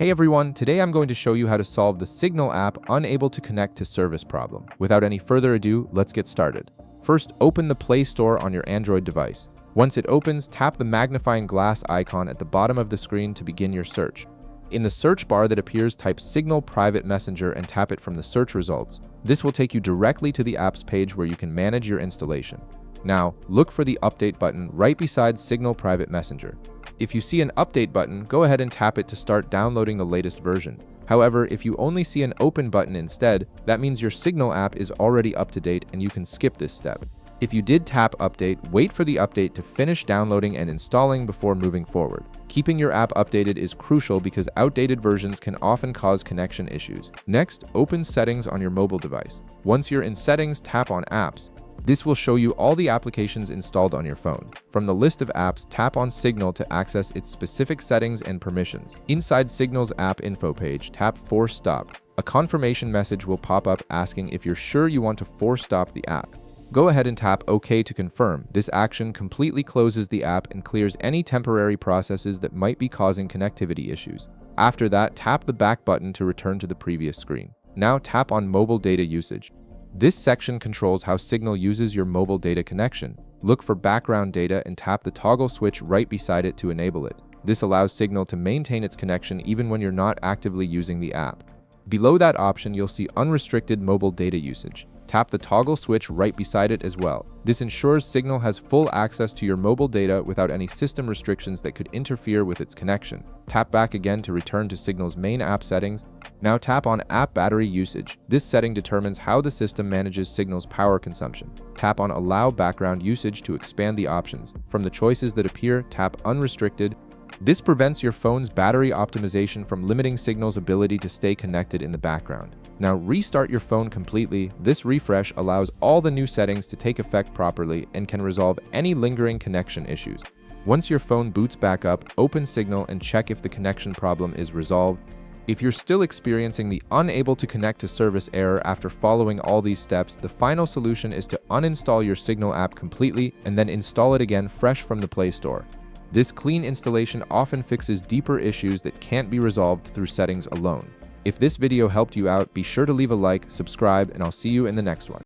Hey everyone, today I'm going to show you how to solve the Signal app unable to connect to service problem. Without any further ado, let's get started. First, open the Play Store on your Android device. Once it opens, tap the magnifying glass icon at the bottom of the screen to begin your search. In the search bar that appears, type Signal Private Messenger and tap it from the search results. This will take you directly to the apps page where you can manage your installation. Now, look for the Update button right beside Signal Private Messenger. If you see an Update button, go ahead and tap it to start downloading the latest version. However, if you only see an Open button instead, that means your Signal app is already up to date and you can skip this step. If you did tap Update, wait for the update to finish downloading and installing before moving forward. Keeping your app updated is crucial because outdated versions can often cause connection issues. Next, open Settings on your mobile device. Once you're in Settings, tap on Apps. This will show you all the applications installed on your phone. From the list of apps, tap on Signal to access its specific settings and permissions. Inside Signal's app info page, tap Force Stop. A confirmation message will pop up asking if you're sure you want to force stop the app. Go ahead and tap OK to confirm. This action completely closes the app and clears any temporary processes that might be causing connectivity issues. After that, tap the back button to return to the previous screen. Now tap on Mobile Data Usage. This section controls how Signal uses your mobile data connection. Look for background data and tap the toggle switch right beside it to enable it. This allows Signal to maintain its connection even when you're not actively using the app. Below that option, you'll see Unrestricted Mobile Data Usage. Tap the toggle switch right beside it as well. This ensures Signal has full access to your mobile data without any system restrictions that could interfere with its connection. Tap back again to return to Signal's main app settings. Now tap on App Battery Usage. This setting determines how the system manages Signal's power consumption. Tap on Allow Background Usage to expand the options. From the choices that appear, tap Unrestricted. This prevents your phone's battery optimization from limiting Signal's ability to stay connected in the background. Now restart your phone completely. This refresh allows all the new settings to take effect properly and can resolve any lingering connection issues. Once your phone boots back up, open Signal and check if the connection problem is resolved. If you're still experiencing the unable to connect to service error after following all these steps, the final solution is to uninstall your Signal app completely and then install it again fresh from the Play Store. This clean installation often fixes deeper issues that can't be resolved through settings alone. If this video helped you out, be sure to leave a like, subscribe, and I'll see you in the next one.